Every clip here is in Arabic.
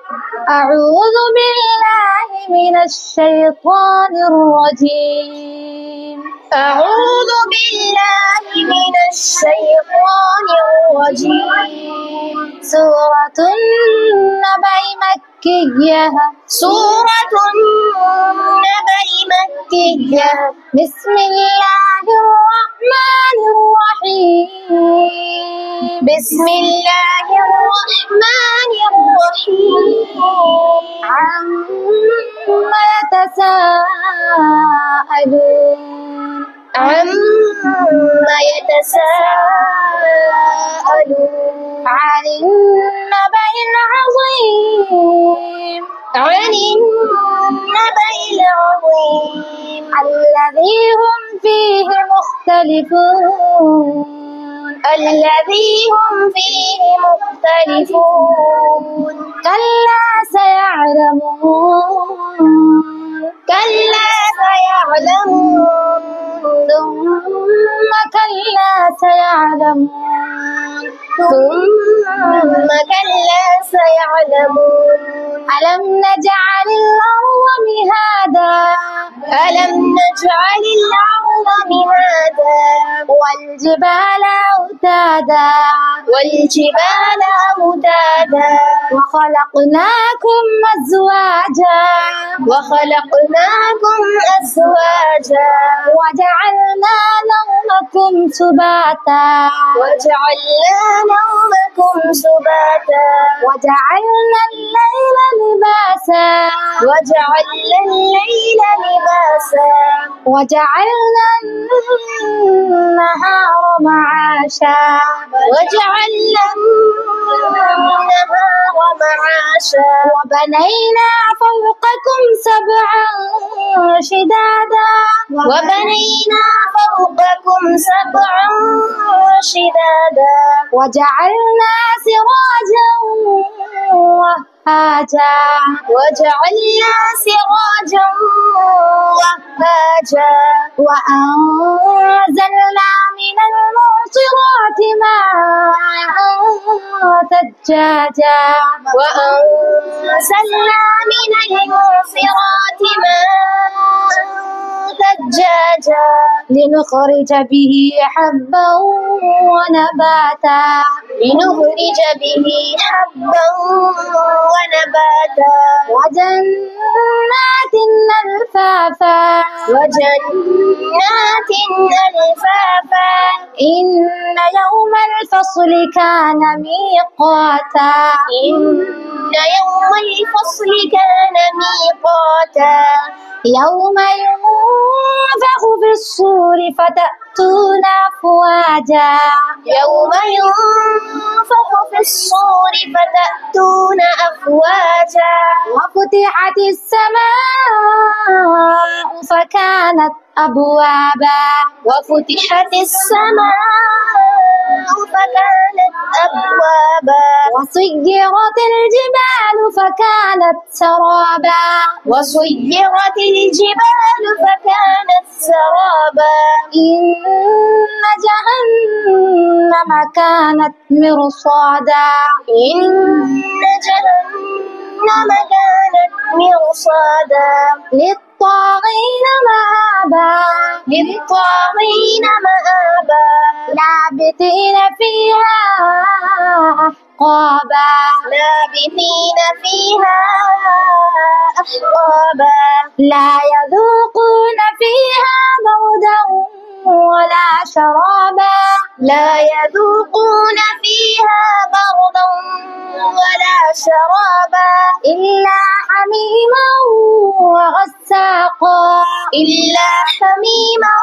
أعوذ بالله من الشيطان الرجيم. أعوذ بالله من الشيطان الرجيم. سورة النبأ مكية. سورة النبأ مكية. بسم الله الرحمن الرحيم. بسم الله الرحمن الرحيم. عما يتساءلون. عما يتساءلون. عن النبأ العظيم. عن النبأ العظيم. الذي هم فيه مختلفون. الذي هم فيه مختلفون. كلا سيعلمون. كلا سيعلمون. ثم كلا سيعلمون. ثم كلا سيعلمون. ألم نجعل الأرض مهادا. ألم نجعل الأرض مهادا. والجبال أوتادا. والجبال أوتادا. وخلقناكم أزواجا. وخلقناكم أزواجا. وجعلنا نومكم سباتا. وجعلنا نومكم سباتا. وجعلنا الليل لباسا. وجعلنا الليل لباسا. وجعلنا النهار معاشا. وجعلنا النهار معاشا. وبنينا فوقكم سبعا شدادا. وبنينا فوقكم سبعا شدادا. وجعلنا سراجا وهاجا. وجعلنا سراجا وهاجا. وأنزلنا من المعصرات ماء ثجاجا. وأنزلنا من المعصرات ماء ثجاجا. لنخرج به حبا ونباتا. لنخرج به حبا ونباتا. وجنات ألفافا. وجنات ألفافا. إن يوم الفصل كان ميقاتا. إن يوم الفصل كان ميقاتا. يوم ينفخ في الصور فتأتون أفواجا. يوم ينفخ في الصور فتأتون أفواجا. وفتحت السماء فكانت أبوابا. وفتحت السماء فكانت أبوابا. وسيرت الجبال فكانت سرابا. وسيرت الجبال فكانت سرابا. إن جهنم كانت مرصادا. إن جهنم كانت مرصادا. للطاغين مآبا. للطاغين مآبا. لابثين فيها أحقابا. لابثين فيها أحقابا. لا يذوقون فيها بردا ولا شرابا. لا يذوقون فيها بردا ولا شرابا. إلا حميما وغساقا. إلا حميما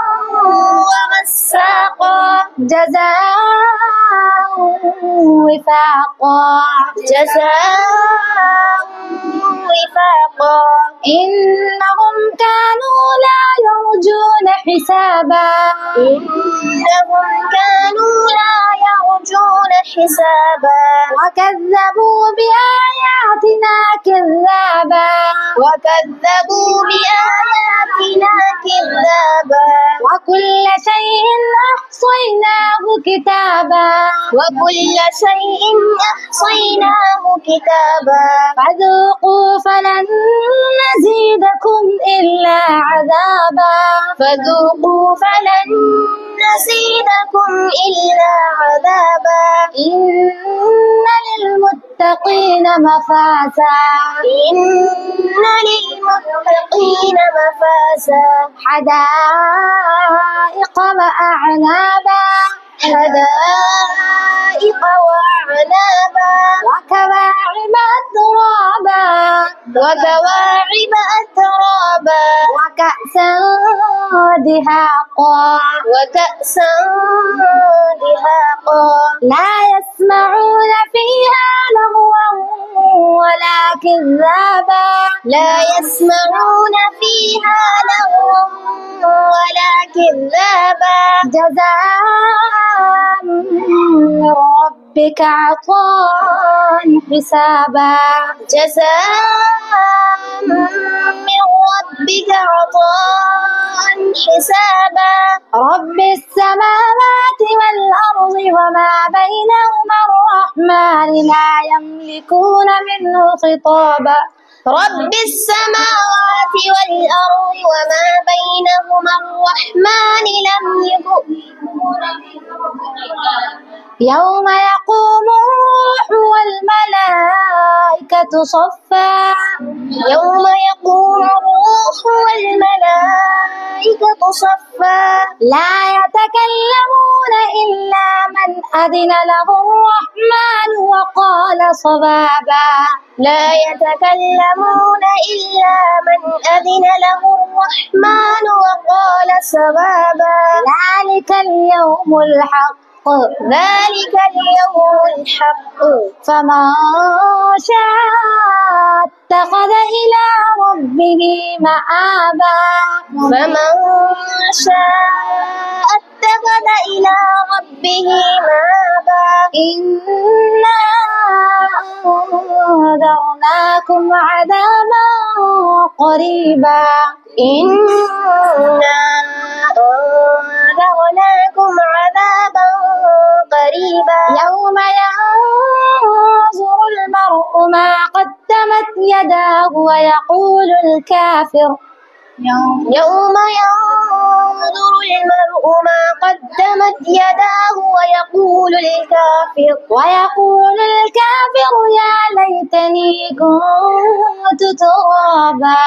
وغساقا. جزاء وفاقا. جزاء وفاقا. إنهم كانوا لا يرجون حسابا. إنهم كانوا لا يرجون حسابا. وكذبوا بآياتنا كذابا. وكذبوا بآياتنا كذابا وكل شيء أحصيناه كتابا وكل شيء أحصيناه كتابا فذوقوا فلن نزيدكم إلا عذابا فذوقوا فلن نزيدكم إلا عذابا إن للمتقين مفازا إن للمتقين مفازا حدائق وأعنابا حدائق وأعنابا وكواعب أترابا وكواعب أترابا وكأسا دهاقا وكأسا دهاقا لا يسمعون فيها لغوا ولا كذابا لا يسمعون فيها لغوا ولا كذابا جزاء من ربك عطاء حسابا جزاء من ربك عطاء حسابا رب السماوات والأرض وما بينهما الرحمن لا يملكون منه خطابا رب السماوات والأرض وما بينهما الرحمن لم يوم يقوم الروح والملائكة صفا يوم يقوم الروح والملائكة صفا لا يتكلمون إلا من أذن له الرحمن وقال صوابا لا يتكلمون إلا من أذن له الرحمن وقال صوابا ذلك اليوم الحق ذلك اليوم الحق فمن شاء اتخذ إلى ربه مآبا فمن شاء اتخذ إلى ربه مآبا إنا أنذرناكم عذابا قريبا إنا أنذرناكم عذابا قريبا يوم ينظر المرء ما قدمت يداه ويقول الكافر يوم ينظر المرء ما قدمت يداه ويقول الكافر يا ليتني كنت ترابا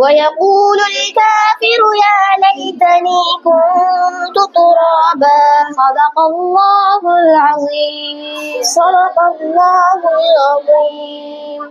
ويقول الكافر يا ليتني كنت ترابا صدق الله العظيم صدق الله العظيم.